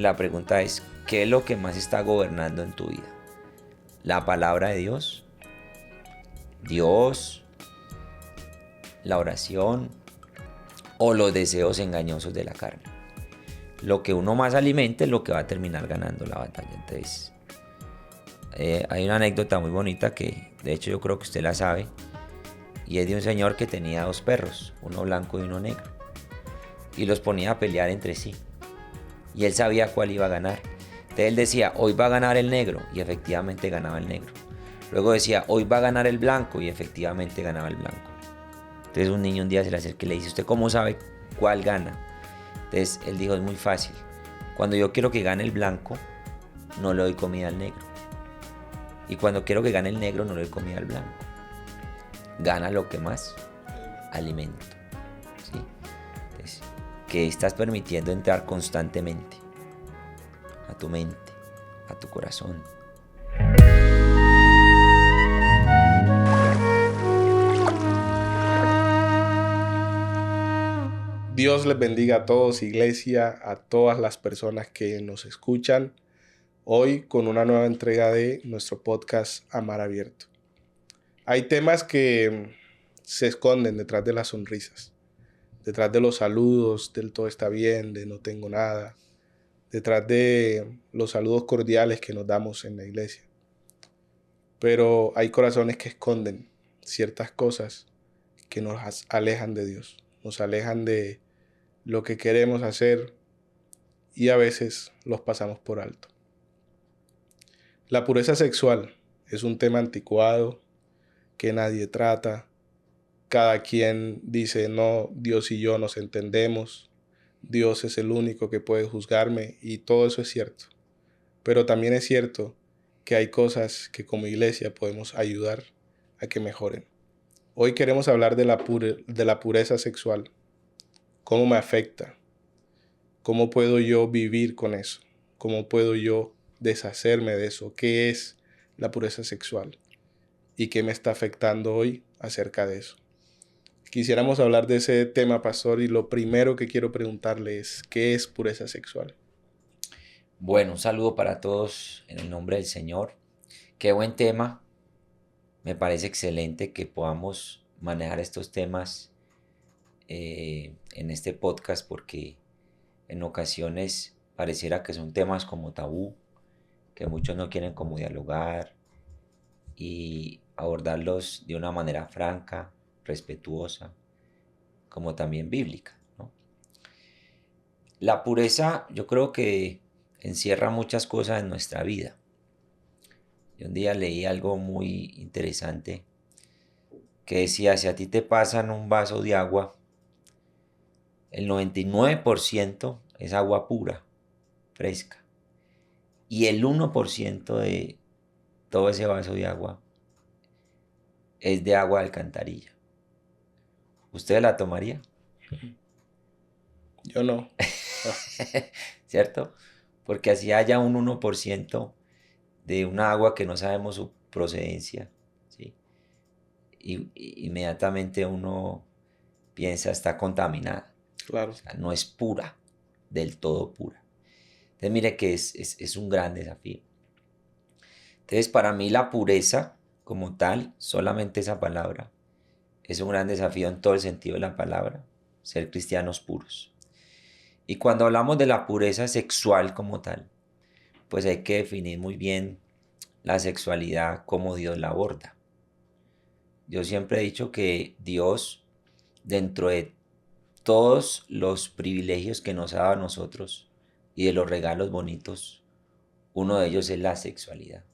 La pregunta es, ¿qué es lo que más está gobernando en tu vida? ¿La palabra de Dios? ¿Dios? ¿La oración? ¿O los deseos engañosos de la carne? Lo que uno más alimente es lo que va a terminar ganando la batalla. Entonces, hay una anécdota muy bonita que, de hecho, yo creo que usted la sabe. Y es de un señor que tenía dos perros, uno blanco y uno negro. Y los ponía a pelear entre sí. Y él sabía cuál iba a ganar. Entonces él decía, hoy va a ganar el negro, y efectivamente ganaba el negro. Luego decía, hoy va a ganar el blanco, y efectivamente ganaba el blanco. Entonces un niño un día se le acerca y le dice, ¿usted cómo sabe cuál gana? Entonces él dijo, es muy fácil. Cuando yo quiero que gane el blanco, no le doy comida al negro. Y cuando quiero que gane el negro, no le doy comida al blanco. Gana lo que más alimento. ¿Sí? Entonces, que estás permitiendo entrar constantemente a tu mente, a tu corazón. Dios les bendiga a todos, iglesia, a todas las personas que nos escuchan hoy con una nueva entrega de nuestro podcast Amar Abierto. Hay temas que se esconden detrás de las sonrisas, detrás de los saludos, del todo está bien, de no tengo nada, detrás de los saludos cordiales que nos damos en la iglesia. Pero hay corazones que esconden ciertas cosas que nos alejan de Dios, nos alejan de lo que queremos hacer y a veces los pasamos por alto. La pureza sexual es un tema anticuado que nadie trata. Cada quien dice, no, Dios y yo nos entendemos. Dios es el único que puede juzgarme y todo eso es cierto. Pero también es cierto que hay cosas que como iglesia podemos ayudar a que mejoren. Hoy queremos hablar de la pureza sexual. ¿Cómo me afecta? ¿Cómo puedo yo vivir con eso? ¿Cómo puedo yo deshacerme de eso? ¿Qué es la pureza sexual? ¿Y qué me está afectando hoy acerca de eso? Quisiéramos hablar de ese tema, pastor, y lo primero que quiero preguntarle es, ¿qué es pureza sexual? Bueno, un saludo para todos en el nombre del Señor. Qué buen tema. Me parece excelente que podamos manejar estos temas en este podcast porque en ocasiones pareciera que son temas como tabú, que muchos no quieren como dialogar y abordarlos de una manera franca, respetuosa, como también bíblica, ¿no? La pureza yo creo que encierra muchas cosas en nuestra vida. Yo un día leí algo muy interesante que decía, si a ti te pasan un vaso de agua, el 99% es agua pura, fresca. Y el 1% de todo ese vaso de agua es de agua de alcantarilla. ¿Usted la tomaría? Yo no. ¿Cierto? Porque así haya un 1% de una agua que no sabemos su procedencia, ¿sí? Inmediatamente uno piensa está contaminada. O Claro. sea, no es pura, del todo pura. Entonces mire que es un gran desafío. Entonces para mí la pureza como tal, solamente esa palabra, es un gran desafío en todo el sentido de la palabra, ser cristianos puros. Y cuando hablamos de la pureza sexual como tal, pues hay que definir muy bien la sexualidad como Dios la aborda. Yo siempre he dicho que Dios, dentro de todos los privilegios que nos ha dado a nosotros y de los regalos bonitos, uno de ellos es la sexualidad.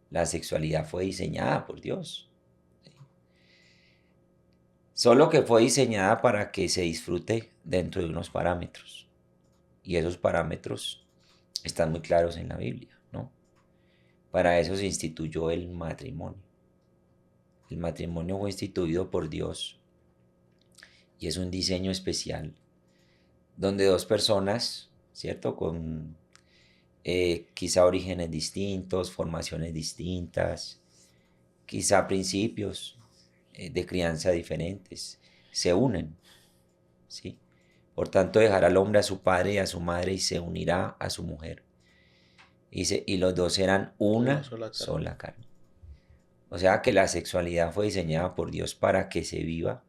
La sexualidad fue diseñada por Dios. Solo que fue diseñada para que se disfrute dentro de unos parámetros. Y esos parámetros están muy claros en la Biblia, ¿no? Para eso se instituyó el matrimonio. El matrimonio fue instituido por Dios y es un diseño especial donde dos personas, ¿cierto? Con quizá orígenes distintos, formaciones distintas, quizá principios de crianza diferentes, se unen, ¿sí? Por tanto, dejará al hombre a su padre y a su madre y se unirá a su mujer. Y los dos serán Una una sola carne. sola carne. O sea que la sexualidad fue diseñada por Dios para que se viva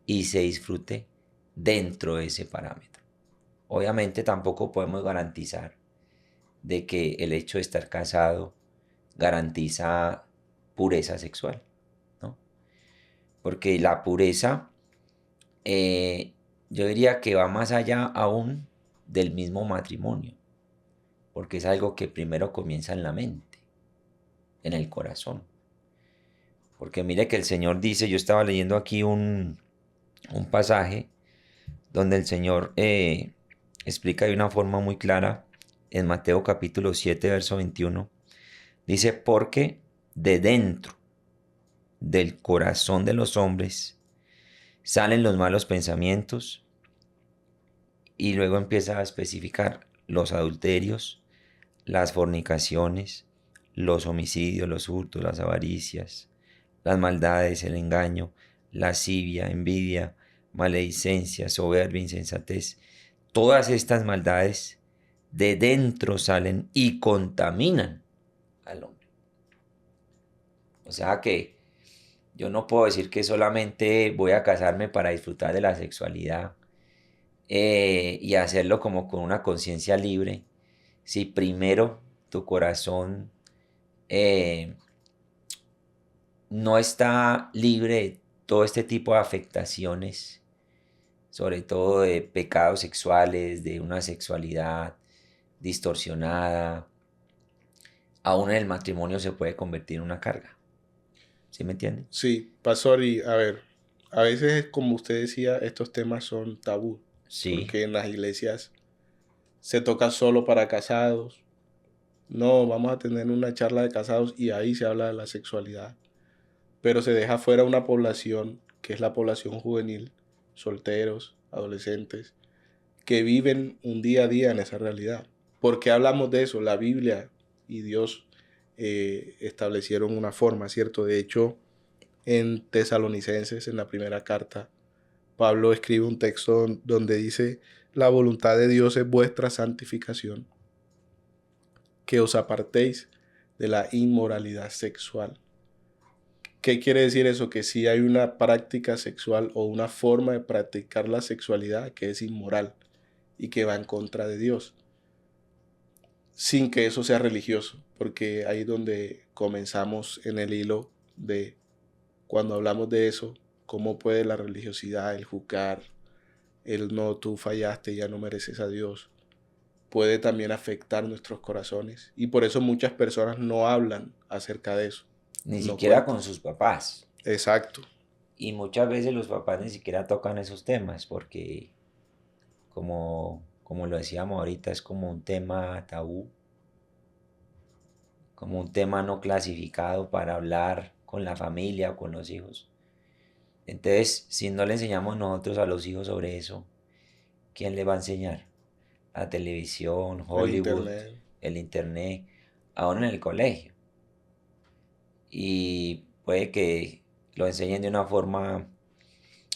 y se disfrute dentro de ese parámetro. Obviamente tampoco podemos garantizar de que el hecho de estar casado garantiza pureza sexual, ¿no? Porque la pureza, eh, yo diría que va más allá aún del mismo matrimonio, porque es algo que primero comienza en la mente, en el corazón. Porque mire que el Señor dice, yo estaba leyendo aquí un pasaje donde el Señor explica de una forma muy clara en Mateo capítulo 7, verso 21. Dice, porque de dentro del corazón de los hombres salen los malos pensamientos, y luego empieza a especificar los adulterios, las fornicaciones, los homicidios, los hurtos, las avaricias, las maldades, el engaño, lascivia, envidia, maledicencia, soberbia, insensatez. Todas estas maldades de dentro salen y contaminan al hombre. O sea que yo no puedo decir que solamente voy a casarme para disfrutar de la sexualidad, y hacerlo como con una conciencia libre. Si primero tu corazón eh, no está libre de todo este tipo de afectaciones, sobre todo de pecados sexuales, de una sexualidad distorsionada, aún en el matrimonio se puede convertir en una carga. ¿Sí me entiende? Sí, pastor, y a ver, a veces, como usted decía, estos temas son tabú, Sí, porque en las iglesias se toca solo para casados. No, vamos a tener una charla de casados y ahí se habla de la sexualidad, pero se deja fuera una población que es la población juvenil, solteros, adolescentes, que viven un día a día en esa realidad. ¿Por qué hablamos de eso? La Biblia y Dios establecieron una forma, ¿cierto? De hecho, en Tesalonicenses, en la primera carta, Pablo escribe un texto donde dice, la voluntad de Dios es vuestra santificación, que os apartéis de la inmoralidad sexual. ¿Qué quiere decir eso? Que si hay una práctica sexual o una forma de practicar la sexualidad que es inmoral y que va en contra de Dios, sin que eso sea religioso, porque ahí es donde comenzamos en el hilo de cuando hablamos de eso, cómo puede la religiosidad, el juzgar, el no, tú fallaste, ya no mereces a Dios, puede también afectar nuestros corazones. Y por eso muchas personas no hablan acerca de eso, ni no siquiera con cuentan. sus papás. Exacto. Y muchas veces los papás ni siquiera tocan esos temas porque, como lo decíamos ahorita, es como un tema tabú, como un tema no clasificado para hablar con la familia o con los hijos. Entonces, si no le enseñamos nosotros a los hijos sobre eso, ¿quién le va a enseñar? La televisión, El Hollywood, internet. el internet, aún en el colegio. Y puede que lo enseñen de una forma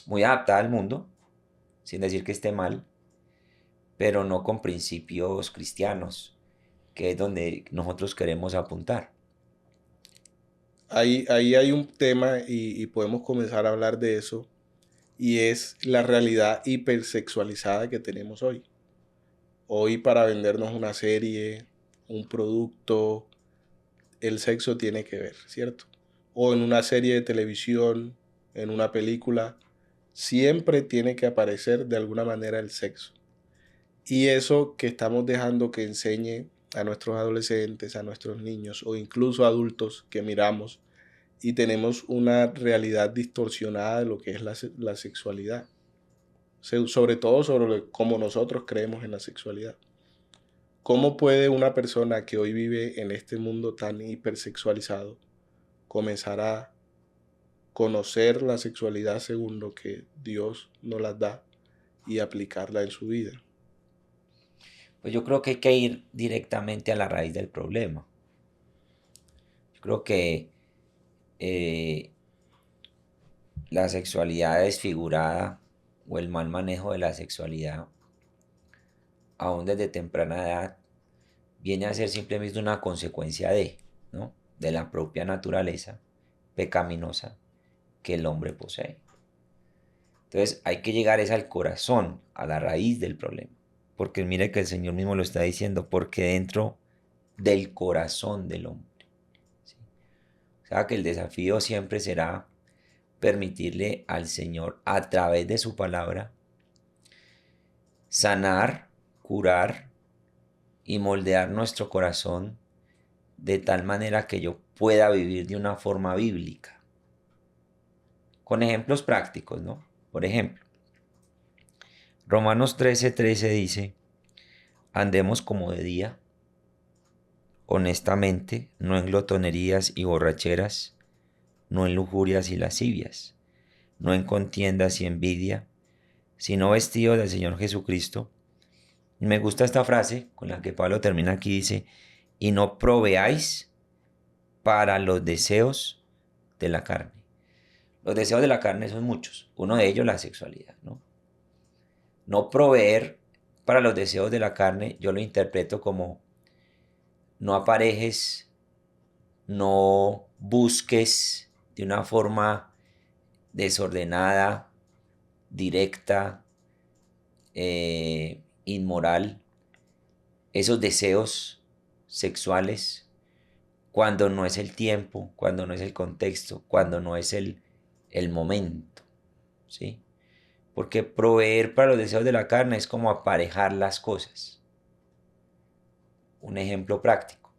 muy adaptada al mundo, sin decir que esté mal, pero no con principios cristianos, que es donde nosotros queremos apuntar. Ahí hay un tema y podemos comenzar a hablar de eso, y es la realidad hipersexualizada que tenemos hoy. Hoy para vendernos una serie, un producto, el sexo tiene que ver, ¿cierto? O en una serie de televisión, en una película, siempre tiene que aparecer de alguna manera el sexo. Y eso que estamos dejando que enseñe a nuestros adolescentes, a nuestros niños o incluso adultos que miramos y tenemos una realidad distorsionada de lo que es la sexualidad. Sobre todo sobre cómo nosotros creemos en la sexualidad. ¿Cómo puede una persona que hoy vive en este mundo tan hipersexualizado comenzar a conocer la sexualidad según lo que Dios nos las da y aplicarla en su vida? Pues yo creo que hay que ir directamente a la raíz del problema. Yo creo que eh, la sexualidad desfigurada o el mal manejo de la sexualidad, aún desde temprana edad, viene a ser simplemente una consecuencia de, ¿no? De la propia naturaleza pecaminosa que el hombre posee. Entonces hay que llegar es al corazón, a la raíz del problema. Porque mire que el Señor mismo lo está diciendo, porque dentro del corazón del hombre. ¿Sí? O sea que el desafío siempre será permitirle al Señor, a través de su palabra, sanar, curar y moldear nuestro corazón de tal manera que yo pueda vivir de una forma bíblica. Con ejemplos prácticos, ¿no? Por ejemplo, Romanos 13:13 dice, andemos como de día, honestamente, no en glotonerías y borracheras, no en lujurias y lascivias, no en contiendas y envidia, sino vestidos del Señor Jesucristo. Y me gusta esta frase con la que Pablo termina aquí, dice, y no proveáis para los deseos de la carne. Los deseos de la carne son muchos, uno de ellos la sexualidad, ¿no? No proveer para los deseos de la carne, yo lo interpreto como no aparejes, no busques de una forma desordenada, directa, inmoral, esos deseos sexuales cuando no es el tiempo, cuando no es el contexto, cuando no es el momento, ¿sí? Porque proveer para los deseos de la carne es como aparejar las cosas. Un ejemplo práctico.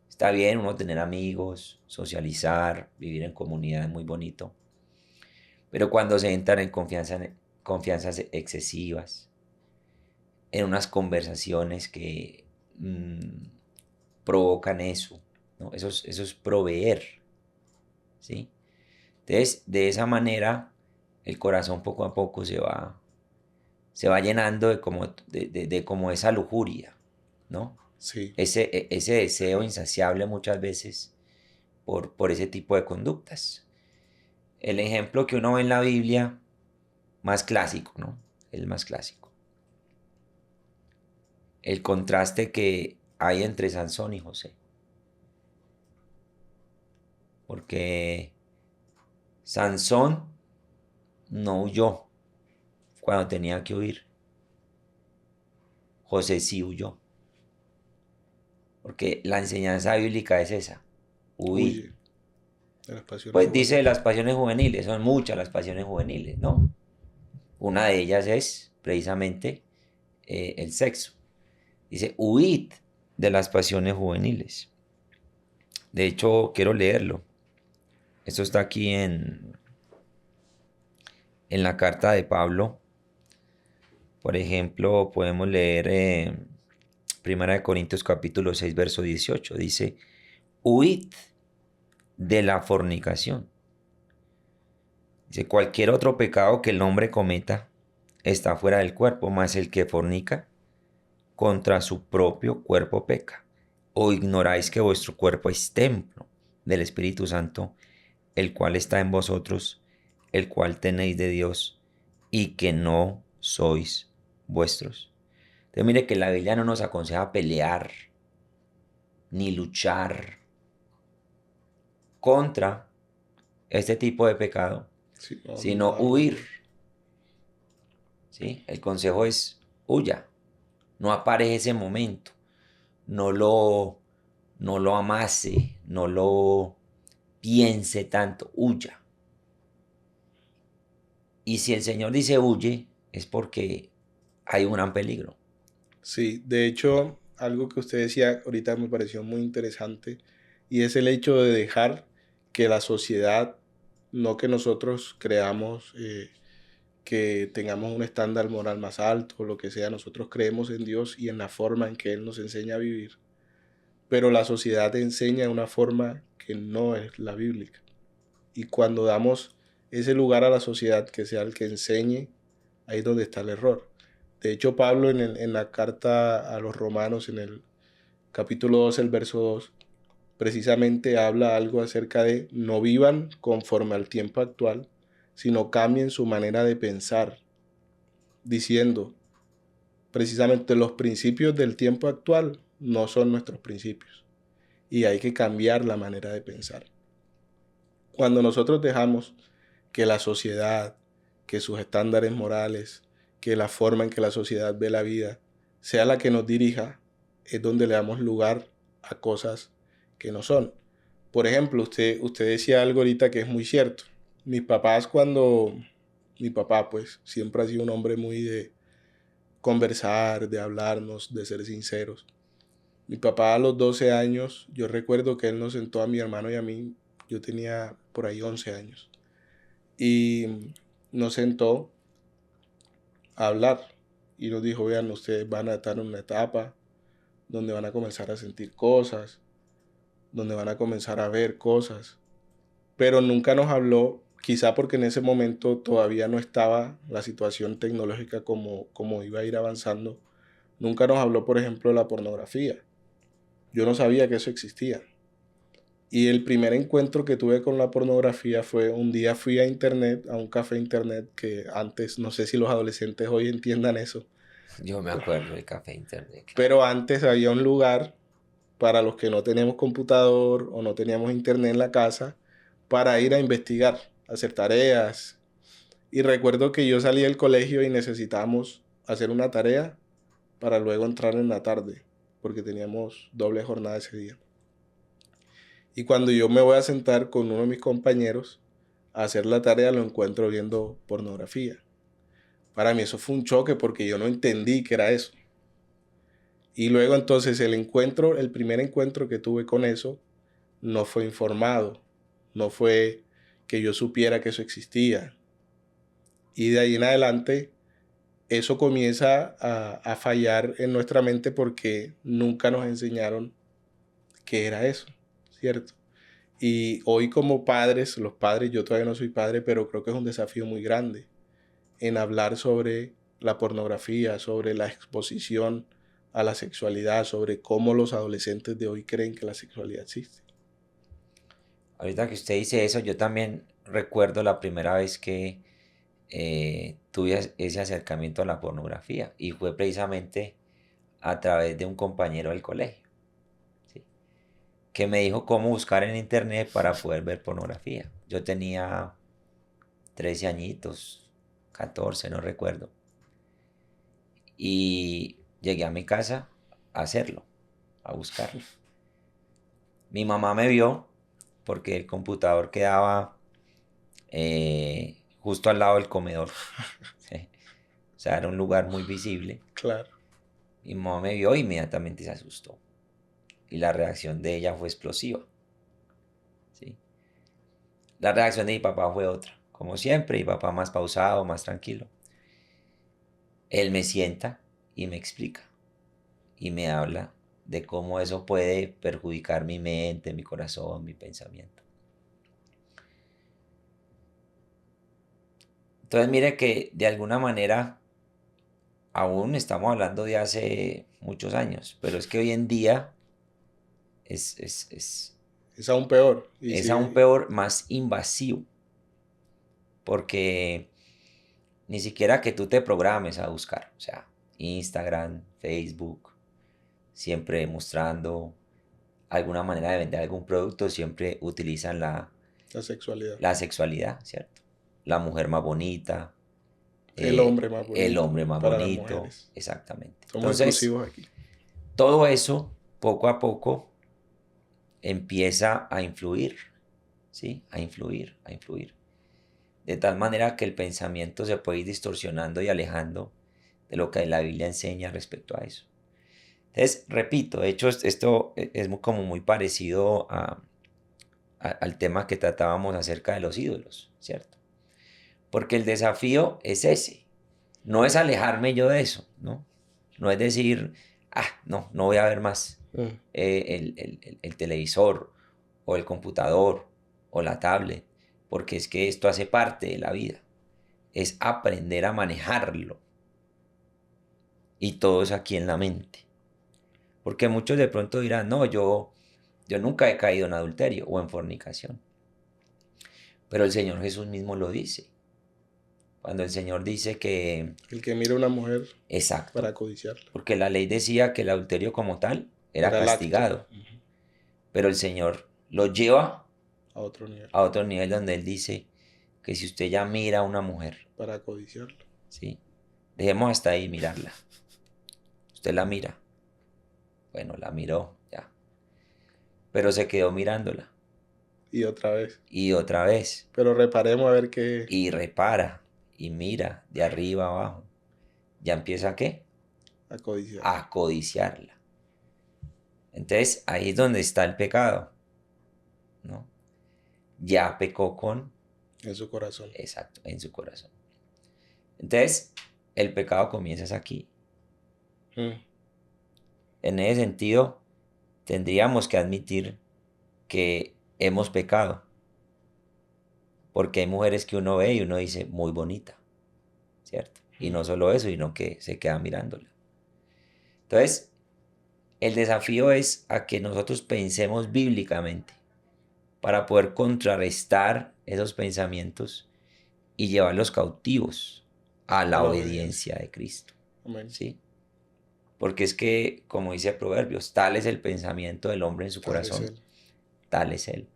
Está bien uno tener amigos, socializar, vivir en comunidad es muy bonito. Pero cuando se entran en confianzas excesivas, en unas conversaciones que provocan eso, ¿no? Eso es proveer, ¿sí? Entonces, de esa manera, el corazón poco a poco se va llenando de como esa lujuria, ¿no? Sí, Ese deseo insaciable muchas veces por ese tipo de conductas. El ejemplo que uno ve en la Biblia, más clásico, ¿no? El más clásico. El contraste que hay entre Sansón y José. Porque Sansón no huyó cuando tenía que huir. José sí huyó. Porque la enseñanza bíblica es esa. Huid. huye de las pasiones Pues dice juveniles. las pasiones juveniles. Son muchas las pasiones juveniles, ¿no? Una de ellas es precisamente el sexo. Dice, huid de las pasiones juveniles. De hecho, quiero leerlo. Esto está aquí en la carta de Pablo. Por ejemplo, podemos leer Primera de Corintios capítulo 6, verso 18. Dice, huid de la fornicación. Dice, cualquier otro pecado que el hombre cometa está fuera del cuerpo, mas el que fornica contra su propio cuerpo peca. ¿O ignoráis que vuestro cuerpo es templo del Espíritu Santo, el cual está en vosotros, el cual tenéis de Dios, y que no sois vuestros? Entonces mire que la Biblia no nos aconseja pelear ni luchar contra este tipo de pecado, Sí, no, sino más huir. bien. ¿Sí? El consejo es huya, no apareje ese momento, no no lo amase, no lo piense tanto, huya. Y si el Señor dice huye, es porque hay un gran peligro. Sí, de hecho, algo que usted decía ahorita me pareció muy interesante y es el hecho de dejar que la sociedad, no que nosotros creamos que tengamos un estándar moral más alto o lo que sea, nosotros creemos en Dios y en la forma en que Él nos enseña a vivir, pero la sociedad enseña de una forma que no es la bíblica. Y cuando damos ese lugar a la sociedad que sea el que enseñe, ahí es donde está el error. De hecho, Pablo en la carta a los romanos, en el capítulo 2, el verso 2, precisamente habla algo acerca de no vivan conforme al tiempo actual, sino cambien su manera de pensar diciendo precisamente los principios del tiempo actual no son nuestros principios y hay que cambiar la manera de pensar. Cuando nosotros dejamos que la sociedad, que sus estándares morales, que la forma en que la sociedad ve la vida, sea la que nos dirija, es donde le damos lugar a cosas que no son. Por ejemplo, usted decía algo ahorita que es muy cierto. Mi papá pues siempre ha sido un hombre muy de conversar, de hablarnos, de ser sinceros. Mi papá a los 12 años, yo recuerdo que él nos sentó a mi hermano y a mí, yo tenía por ahí 11 años, y nos sentó a hablar y nos dijo, vean, ustedes van a estar en una etapa donde van a comenzar a sentir cosas, donde van a comenzar a ver cosas, pero nunca nos habló, quizá porque en ese momento todavía no estaba la situación tecnológica como iba a ir avanzando, nunca nos habló, por ejemplo, de la pornografía. Yo no sabía que eso existía. Y el primer encuentro que tuve con la pornografía fue un día fui a internet, a un café internet que antes, no sé si los adolescentes hoy entiendan eso, Yo me acuerdo del café internet, claro. pero antes había un lugar para los que no teníamos computador o no teníamos internet en la casa para ir a investigar, hacer tareas. Y recuerdo que yo salí del colegio y necesitábamos hacer una tarea para luego entrar en la tarde, porque teníamos doble jornada ese día. Y cuando yo me voy a sentar con uno de mis compañeros a hacer la tarea, lo encuentro viendo pornografía. Para mí eso fue un choque porque yo no entendí qué era eso. Y luego entonces el primer encuentro que tuve con eso, no fue informado, no fue que yo supiera que eso existía. Y de ahí en adelante, eso comienza a fallar en nuestra mente porque nunca nos enseñaron qué era eso, ¿cierto? Y hoy como padres, los padres, yo todavía no soy padre, pero creo que es un desafío muy grande en hablar sobre la pornografía, sobre la exposición a la sexualidad, sobre cómo los adolescentes de hoy creen que la sexualidad existe. Ahorita que usted dice eso, yo también recuerdo la primera vez que tuve ese acercamiento a la pornografía y fue precisamente a través de un compañero del colegio, ¿sí? Que me dijo cómo buscar en internet para poder ver pornografía. Yo tenía 13 añitos, 14, no recuerdo. Y llegué a mi casa a hacerlo, a buscarlo. Mi mamá me vio porque el computador quedaba justo al lado del comedor. ¿Sí? O sea, era un lugar muy visible. Claro. Mi mamá me vio e inmediatamente se asustó. Y la reacción de ella fue explosiva. ¿Sí? La reacción de mi papá fue otra. Como siempre, mi papá más pausado, más tranquilo. Él me sienta y me explica. Y me habla de cómo eso puede perjudicar mi mente, mi corazón, mi pensamiento. Entonces mire que de alguna manera aún estamos hablando de hace muchos años, pero es que hoy en día es, es, es, Es aún peor. Y es aún sigue. peor, más invasivo, porque ni siquiera que tú te programes a buscar, o sea, Instagram, Facebook, siempre mostrando alguna manera de vender algún producto, siempre utilizan La sexualidad. la sexualidad, ¿cierto? La mujer más bonita, El hombre más el bonito hombre más para las bonito, mujeres. exactamente. Somos Entonces, inclusivos aquí. todo eso, poco a poco, empieza a influir, ¿sí? A influir, a influir. De tal manera que el pensamiento se puede ir distorsionando y alejando de lo que la Biblia enseña respecto a eso. Entonces, repito, de hecho, esto es como muy parecido al tema que tratábamos acerca de los ídolos, ¿cierto? Porque el desafío es ese. No es alejarme yo de eso, ¿no? No es decir, no, no voy a ver más Mm. el televisor o el computador o la tablet, porque es que esto hace parte de la vida. Es aprender a manejarlo. Y todo es aquí en la mente. Porque muchos de pronto dirán, no, yo nunca he caído en adulterio o en fornicación. Pero el Señor Jesús mismo lo dice. Cuando el Señor dice que... El que mira a una mujer Exacto. para codiciarla. Porque la ley decía que el adulterio como tal era Era el acto. castigado. Pero el Señor lo lleva A otro nivel. a otro nivel donde Él dice que si usted ya mira a una mujer, Para codiciarla. ¿sí? Dejemos hasta ahí mirarla. Usted la mira. Bueno, la miró, ya. Pero se quedó mirándola. Y otra vez. Y otra vez. Pero reparemos a ver qué... Y repara. Y mira de arriba abajo. Ya empieza ¿a qué? A codiciarla. A codiciarla. Entonces, ahí es donde está el pecado, ¿no? Ya pecó con... En su corazón. Exacto, en su corazón. Entonces, el pecado comienza aquí. En ese sentido, tendríamos que admitir que hemos pecado. Porque hay mujeres que uno ve y uno dice, muy bonita, ¿cierto? Y no solo eso, sino que se queda mirándola. Entonces, el desafío es a que nosotros pensemos bíblicamente para poder contrarrestar esos pensamientos y llevarlos cautivos a la obediencia de Cristo. Amén. ¿Sí? Porque es que, como dice Proverbios, tal es el pensamiento del hombre en su corazón, tal es él.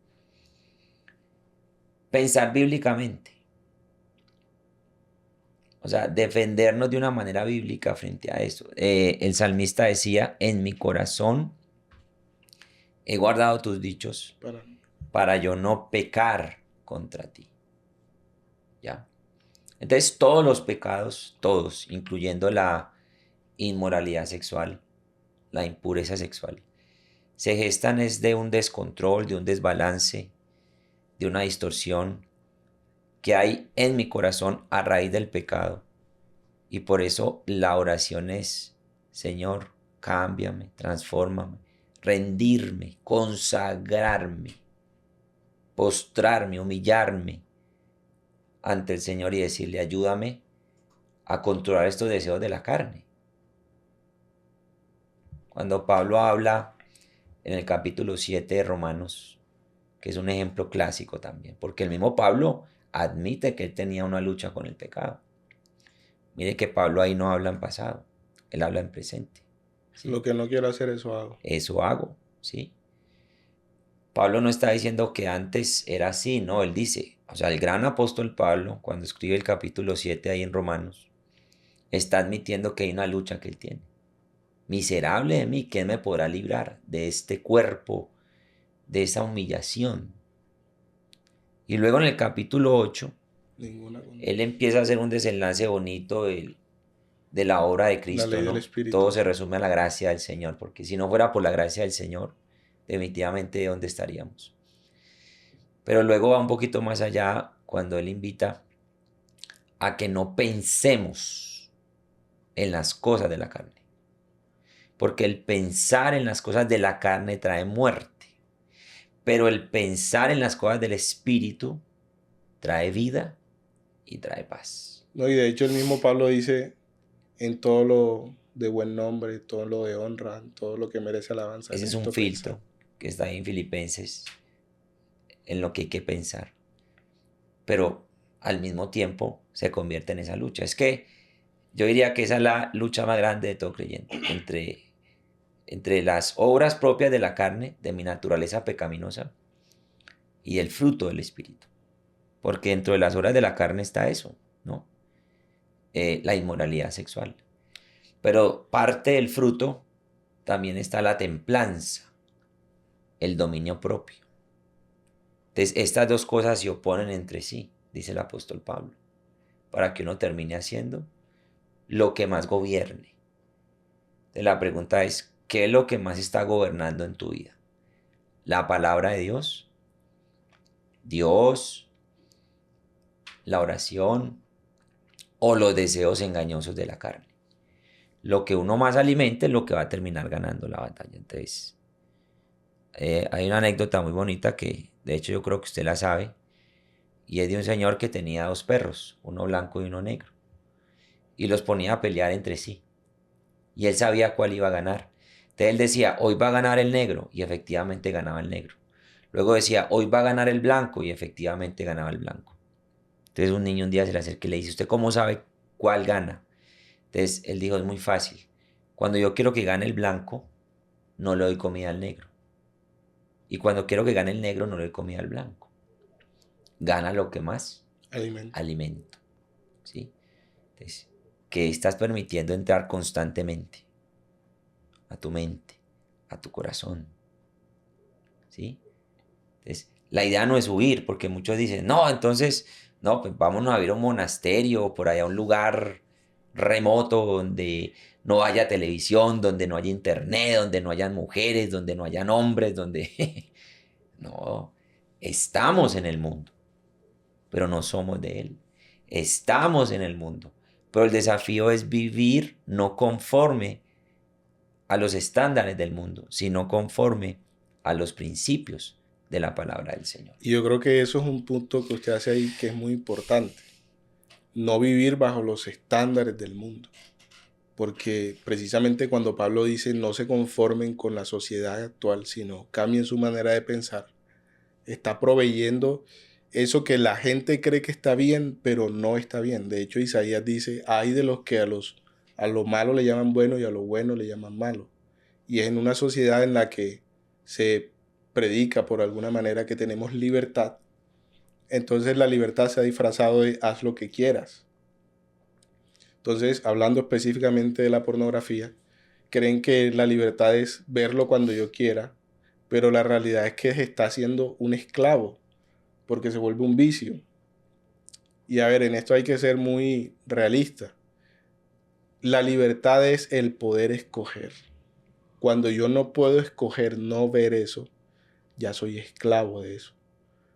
Pensar bíblicamente. O sea, defendernos de una manera bíblica frente a eso. El salmista decía, en mi corazón he guardado tus dichos para yo no pecar contra ti. ¿Ya? Entonces todos los pecados, todos, incluyendo la inmoralidad sexual, la impureza sexual, se gestan es de un descontrol, de un desbalance, de una distorsión que hay en mi corazón a raíz del pecado. Y por eso la oración es, Señor, cámbiame, transfórmame, rendirme, consagrarme, postrarme, humillarme ante el Señor y decirle, ayúdame a controlar estos deseos de la carne. Cuando Pablo habla en el capítulo 7 de Romanos, que es un ejemplo clásico también, porque el mismo Pablo admite que él tenía una lucha con el pecado. Mire que Pablo ahí no habla en pasado, él habla en presente. ¿Sí? Lo que no quiero hacer, eso hago. Eso hago, ¿sí? Pablo no está diciendo que antes era así, no, él dice, o sea, el gran apóstol Pablo, cuando escribe el capítulo 7 ahí en Romanos, está admitiendo que hay una lucha que él tiene. Miserable de mí, ¿quién me podrá librar de este cuerpo, de esa humillación? Y luego en el capítulo 8, él empieza a hacer un desenlace bonito de la obra de Cristo, ¿no? Todo se resume a la gracia del Señor, porque si no fuera por la gracia del Señor, definitivamente ¿dónde estaríamos? Pero luego va un poquito más allá cuando él invita a que no pensemos en las cosas de la carne. Porque el pensar en las cosas de la carne trae muerte. Pero el pensar en las cosas del Espíritu trae vida y trae paz. No, y de hecho el mismo Pablo dice, en todo lo de buen nombre, todo lo de honra, todo lo que merece alabanza. Ese es un filtro que está ahí en Filipenses, en lo que hay que pensar. Pero al mismo tiempo se convierte en esa lucha. Es que yo diría que esa es la lucha más grande de todo creyente, entre las obras propias de la carne, de mi naturaleza pecaminosa, y el fruto del Espíritu. Porque dentro de las obras de la carne está eso, ¿no? La inmoralidad sexual. Pero parte del fruto también está la templanza, el dominio propio. Entonces, estas dos cosas se oponen entre sí, dice el apóstol Pablo, para que uno termine haciendo lo que más gobierne. Entonces, la pregunta es, ¿qué es lo que más está gobernando en tu vida? ¿La palabra de Dios? ¿Dios? ¿La oración? ¿O los deseos engañosos de la carne? Lo que uno más alimente es lo que va a terminar ganando la batalla. Entonces, hay una anécdota muy bonita que, de hecho, yo creo que usted la sabe, y es de un señor que tenía dos perros, uno blanco y uno negro, y los ponía a pelear entre sí, y él sabía cuál iba a ganar. Entonces él decía, hoy va a ganar el negro, y efectivamente ganaba el negro. Luego decía, hoy va a ganar el blanco, y efectivamente ganaba el blanco. Entonces un niño un día se le acerca y le dice, ¿usted cómo sabe cuál gana? Entonces él dijo, es muy fácil. Cuando yo quiero que gane el blanco, no le doy comida al negro. Y cuando quiero que gane el negro, no le doy comida al blanco. Gana lo que más, Alimento. alimento. ¿Sí? Entonces, que estás permitiendo entrar constantemente a tu mente, a tu corazón. ¿Sí? Entonces, la idea no es huir, porque muchos dicen, no, entonces, no, pues vámonos a ir a un monasterio o por allá a un lugar remoto donde no haya televisión, donde no haya internet, donde no hayan mujeres, donde no hayan hombres, donde... No, estamos en el mundo, pero no somos de él. Estamos en el mundo, pero el desafío es vivir no conforme a los estándares del mundo, sino conforme a los principios de la palabra del Señor. Y yo creo que eso es un punto que usted hace ahí que es muy importante. No vivir bajo los estándares del mundo. Porque precisamente cuando Pablo dice no se conformen con la sociedad actual, sino cambien su manera de pensar, está proveyendo eso que la gente cree que está bien, pero no está bien. De hecho, Isaías dice, hay de los que a lo malo le llaman bueno y a lo bueno le llaman malo. Y es en una sociedad en la que se predica por alguna manera que tenemos libertad. Entonces la libertad se ha disfrazado de haz lo que quieras. Entonces, hablando específicamente de la pornografía, creen que la libertad es verlo cuando yo quiera, pero la realidad es que se está haciendo un esclavo, porque se vuelve un vicio. Y a ver, en esto hay que ser muy realista. La libertad es el poder escoger. Cuando yo no puedo escoger no ver eso, ya soy esclavo de eso.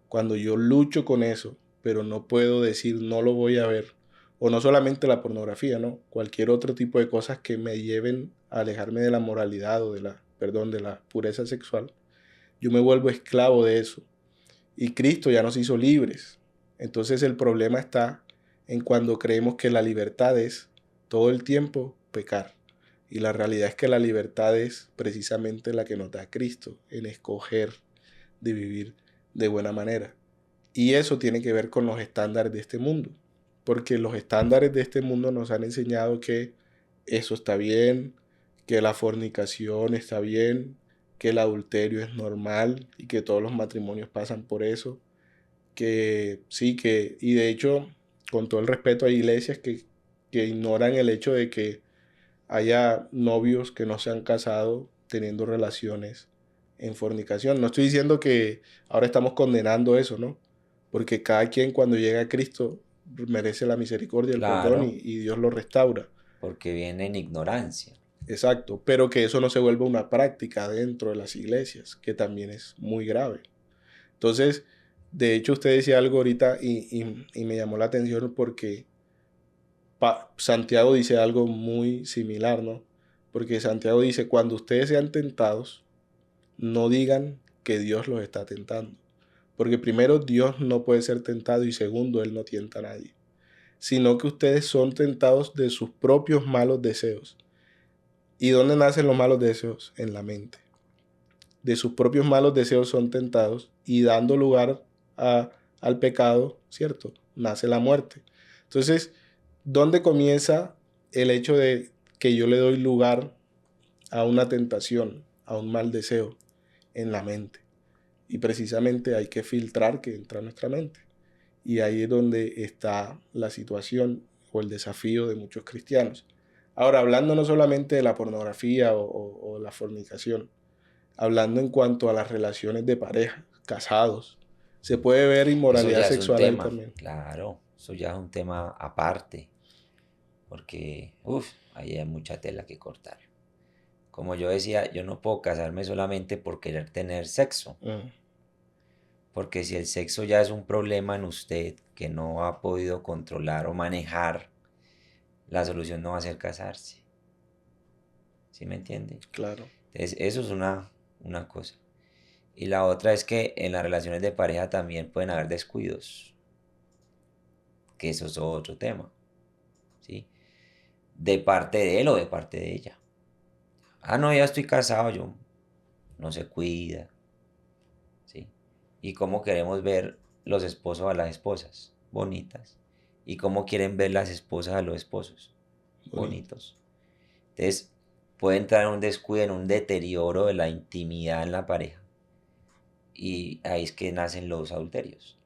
Cuando yo lucho con eso, pero no puedo decir no lo voy a ver, o no solamente la pornografía, ¿no? Cualquier otro tipo de cosas que me lleven a alejarme de la moralidad o de la pureza sexual, yo me vuelvo esclavo de eso. Y Cristo ya nos hizo libres. Entonces el problema está en cuando creemos que la libertad es todo el tiempo pecar. Y la realidad es que la libertad es precisamente la que nos da Cristo, en escoger de vivir de buena manera. Y eso tiene que ver con los estándares de este mundo. Porque los estándares de este mundo nos han enseñado que eso está bien, que la fornicación está bien, que el adulterio es normal y que todos los matrimonios pasan por eso. Que sí, y de hecho, con todo el respeto, hay iglesias que ignoran el hecho de que haya novios que no se han casado teniendo relaciones en fornicación. No estoy diciendo que ahora estamos condenando eso, ¿no? Porque cada quien cuando llega a Cristo merece la misericordia, el perdón Claro, y Dios lo restaura. porque viene en ignorancia. Exacto, pero que eso no se vuelva una práctica dentro de las iglesias, que también es muy grave. Entonces, de hecho, usted decía algo ahorita y me llamó la atención porque Santiago dice algo muy similar, ¿no? Porque Santiago dice, cuando ustedes sean tentados, no digan que Dios los está tentando. Porque primero, Dios no puede ser tentado y segundo, Él no tienta a nadie. Sino que ustedes son tentados de sus propios malos deseos. ¿Y dónde nacen los malos deseos? En la mente. De sus propios malos deseos son tentados y dando lugar al pecado, ¿cierto? Nace la muerte. Entonces, ¿dónde comienza el hecho de que yo le doy lugar a una tentación, a un mal deseo? En la mente. Y precisamente hay que filtrar que entra a nuestra mente. Y ahí es donde está la situación o el desafío de muchos cristianos. Ahora, hablando no solamente de la pornografía o la fornicación, hablando en cuanto a las relaciones de pareja, casados, se puede ver Eso inmoralidad ya es un sexual ahí tema, también. claro, eso ya es un tema aparte, porque, ahí hay mucha tela que cortar. Como yo decía, yo no puedo casarme solamente por querer tener sexo, Mm, porque si el sexo ya es un problema en usted que no ha podido controlar o manejar, la solución no va a ser casarse. ¿Sí me entiende? claro. Entonces, eso es una cosa. Y la otra es que en las relaciones de pareja también pueden haber descuidos, que eso es otro tema, ¿sí? De parte de él o de parte de ella. Ah, no, ya estoy casado, yo no se cuida, ¿sí? Y cómo queremos ver los esposos a las esposas. bonitas. Y cómo quieren ver las esposas a los esposos, bonitos. Entonces, puede entrar en un descuido, en un deterioro de la intimidad en la pareja. Y ahí es que nacen los adulterios.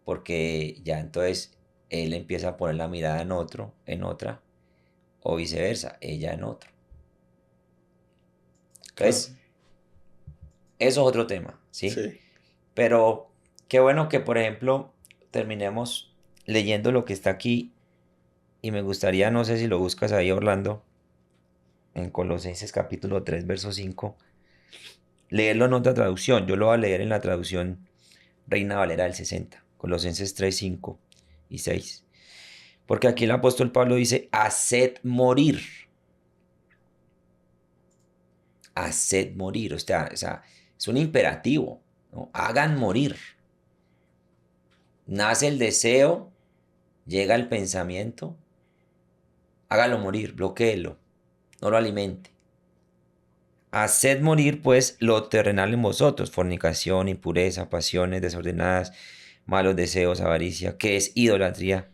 Porque ya entonces él empieza a poner la mirada en otro, en otra, o viceversa, ella en otro. Entonces, Claro. eso es otro tema, ¿sí? Sí. Pero qué bueno que, por ejemplo, terminemos leyendo lo que está aquí. Y me gustaría, no sé si lo buscas ahí, Orlando, en Colosenses capítulo 3 verso 5, leerlo en otra traducción. Yo lo voy a leer en la traducción Reina Valera del 60, Colosenses 3 5 y 6. Porque aquí el apóstol Pablo dice, haced morir, o sea, es un imperativo, ¿no? Hagan morir. Nace el deseo, llega el pensamiento, hágalo morir, bloquéelo, no lo alimente. Haced morir pues lo terrenal en vosotros, fornicación, impureza, pasiones desordenadas, malos deseos, avaricia, que es idolatría,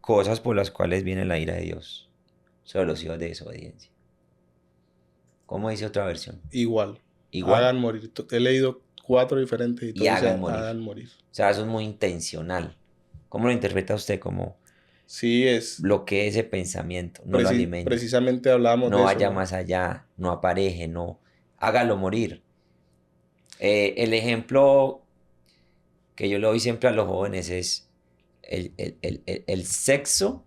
cosas por las cuales viene la ira de Dios sobre los hijos de desobediencia. ¿Cómo dice otra versión? Igual. Igual. Hagan morir. He leído 4 diferentes y Y todo dice hagan morir. hagan morir. O sea, eso es muy intencional. ¿Cómo lo interpreta usted? Como Sí, es bloquee ese pensamiento, no lo alimente, precisamente hablamos no de eso, vaya ¿no? más allá, no apareje, no, hágalo morir. El ejemplo que yo le doy siempre a los jóvenes es el sexo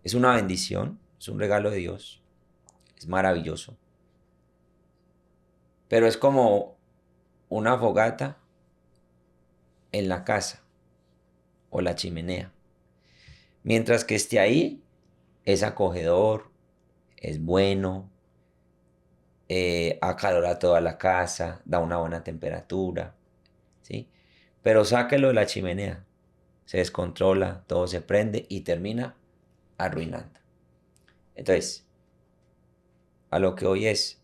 es una bendición, es un regalo de Dios, es maravilloso, pero es como una fogata en la casa o la chimenea. Mientras que esté ahí, es acogedor, es bueno, acalora toda la casa, da una buena temperatura, ¿sí? Pero sáquelo de la chimenea, se descontrola, todo se prende y termina arruinando. Entonces, a lo que hoy es,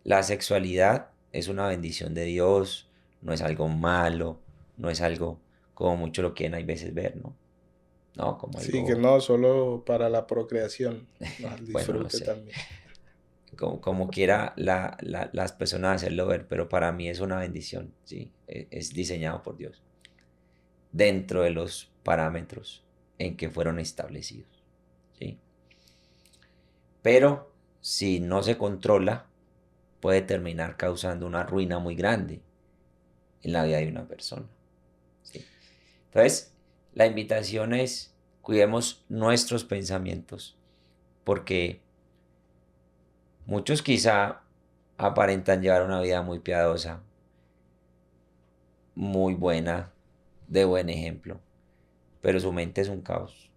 la sexualidad es una bendición de Dios, no es algo malo, no es algo como muchos lo quieren hay veces ver, ¿no? No, como Sí, que algo, no solo para la procreación, no, al bueno, no disfrute sé, también. como quiera las personas hacerlo ver, pero para mí es una bendición, ¿sí? Es diseñado por Dios, dentro de los parámetros en que fueron establecidos, ¿sí? Pero si no se controla, puede terminar causando una ruina muy grande en la vida de una persona, ¿sí? Entonces, la invitación es cuidemos nuestros pensamientos, porque muchos quizá aparentan llevar una vida muy piadosa, muy buena, de buen ejemplo, pero su mente es un caos.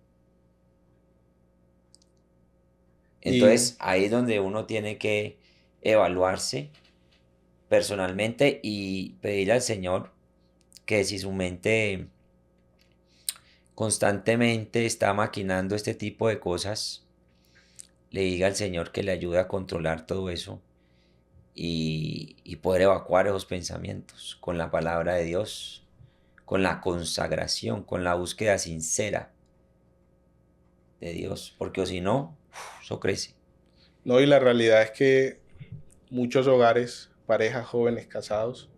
Y Entonces, ahí es donde uno tiene que evaluarse personalmente y pedirle al Señor que si su mente constantemente está maquinando este tipo de cosas, le diga al Señor que le ayude a controlar todo eso y poder evacuar esos pensamientos con la palabra de Dios, con la consagración, con la búsqueda sincera de Dios, porque o si no, eso crece. no, y la realidad es que muchos hogares, parejas jóvenes casados,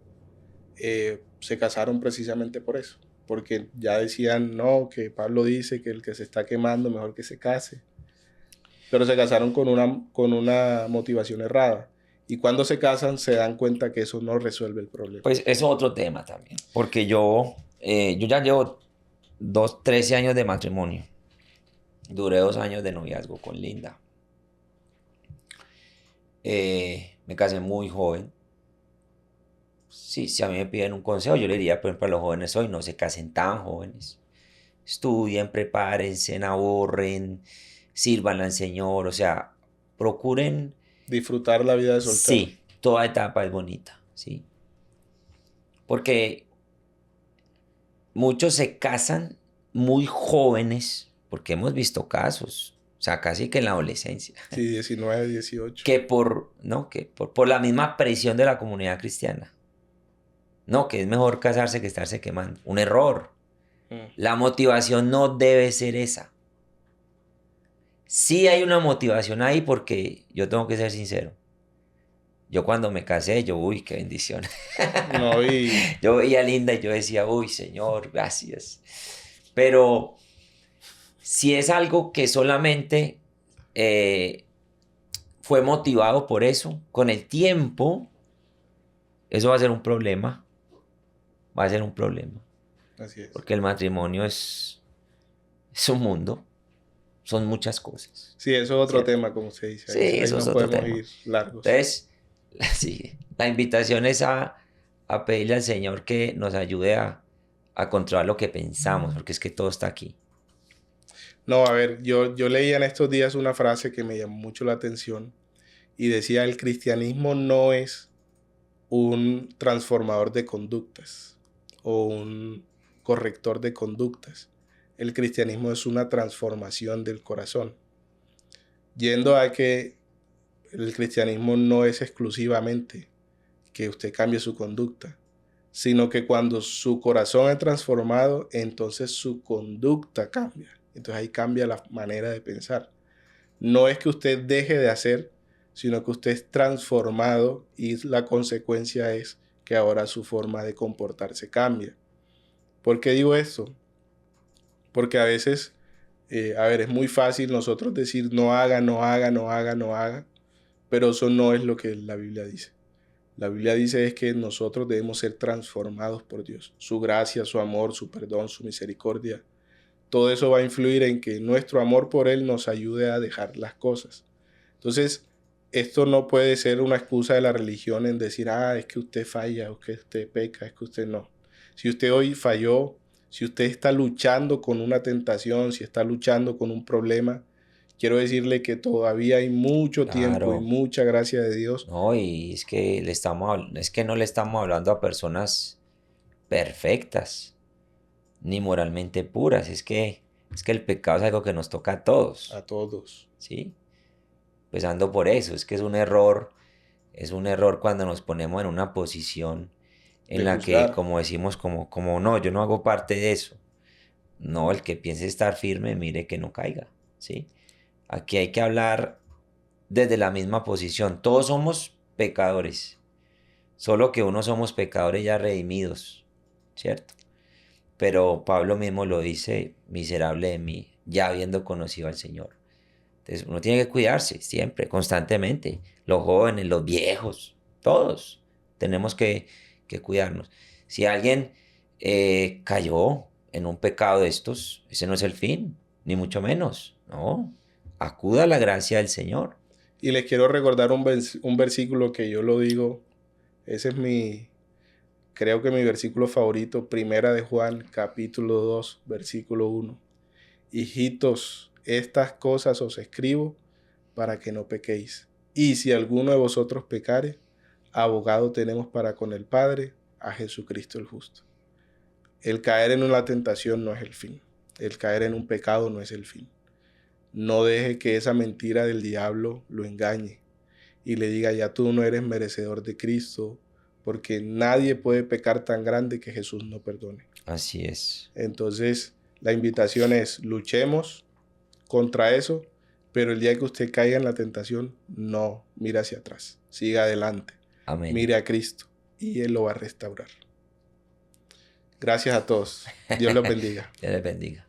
se casaron precisamente por eso, porque ya decían, no, que Pablo dice que el que se está quemando mejor que se case, pero se casaron con una motivación errada. Y cuando se casan se dan cuenta que eso no resuelve el problema. Pues eso es otro tema también, porque yo ya llevo 13 años de matrimonio, duré 2 años de noviazgo con Linda. Me casé muy joven. Sí, si a mí me piden un consejo, yo le diría, por ejemplo, a los jóvenes hoy, no se casen tan jóvenes. Estudien, prepárense, ahorren, sirvan al Señor, o sea, procuren, Disfrutar la vida de soltero. sí, toda etapa es bonita, sí. Porque muchos se casan muy jóvenes, porque hemos visto casos, o sea, casi que en la adolescencia, Sí, 19, 18. que por la misma presión de la comunidad cristiana. No, que es mejor casarse que estarse quemando. Un error. La motivación no debe ser esa. Sí hay una motivación ahí porque yo tengo que ser sincero. Yo cuando me casé, uy, qué bendición. No, y Yo veía a Linda y yo decía, uy, Señor, gracias. Pero si es algo que solamente eh, fue motivado por eso, con el tiempo, eso va a ser un problema. Va a ser un problema. así es. Porque el matrimonio es un mundo, son muchas cosas, Sí, eso es otro ¿cierto? tema, como se dice. Sí, Ahí eso es nos otro podemos tema. ir largos. Entonces, sí, la invitación es a pedirle al Señor que nos ayude a controlar lo que pensamos, porque es que todo está aquí. No, a ver, yo leía en estos días una frase que me llamó mucho la atención y decía, el cristianismo no es un transformador de conductas o un corrector de conductas. El cristianismo es una transformación del corazón. Yendo a que el cristianismo no es exclusivamente que usted cambie su conducta, sino que cuando su corazón es transformado, entonces su conducta cambia. Entonces ahí cambia la manera de pensar. No es que usted deje de hacer, sino que usted es transformado y la consecuencia es que ahora su forma de comportarse cambia. ¿Por qué digo esto? Porque a veces, es muy fácil nosotros decir no haga, no haga, no haga, no haga, pero eso no es lo que la Biblia dice. La Biblia dice es que nosotros debemos ser transformados por Dios. Su gracia, su amor, su perdón, su misericordia. Todo eso va a influir en que nuestro amor por Él nos ayude a dejar las cosas. Entonces, esto no puede ser una excusa de la religión en decir, es que usted falla, o que usted peca, es que usted no. Si usted hoy falló, si usted está luchando con una tentación, si está luchando con un problema, quiero decirle que todavía hay mucho tiempo y Claro, mucha gracia de Dios. no, y es que es que no le estamos hablando a personas perfectas, ni moralmente puras, es que el pecado es algo que nos toca a todos, A todos. ¿sí? Empezando por eso, es que es un error cuando nos ponemos en una posición en De la que, juzgar. como decimos, como no, yo no hago parte de eso. No, el que piense estar firme, mire que no caiga, ¿sí? Aquí hay que hablar desde la misma posición. Todos somos pecadores, solo que unos somos pecadores ya redimidos, ¿cierto? Pero Pablo mismo lo dice, miserable de mí, ya habiendo conocido al Señor. Entonces uno tiene que cuidarse siempre, constantemente. Los jóvenes, los viejos, todos tenemos que cuidarnos. Si alguien cayó en un pecado de estos, ese no es el fin, ni mucho menos. No, acuda a la gracia del Señor. Y les quiero recordar un versículo que yo lo digo. Ese es creo que mi versículo favorito. Primera de Juan, capítulo 2, versículo 1. Hijitos, estas cosas os escribo para que no pequéis. Y si alguno de vosotros pecare, abogado tenemos para con el Padre, a Jesucristo el justo. El caer en una tentación no es el fin. El caer en un pecado no es el fin. No deje que esa mentira del diablo lo engañe y le diga, ya tú no eres merecedor de Cristo, porque nadie puede pecar tan grande que Jesús no perdone. Así es. Entonces, la invitación es, luchemos contra eso, pero el día que usted caiga en la tentación, no mire hacia atrás, siga adelante, Amén. mire a Cristo y Él lo va a restaurar. Gracias a todos. Dios los bendiga. Dios les bendiga.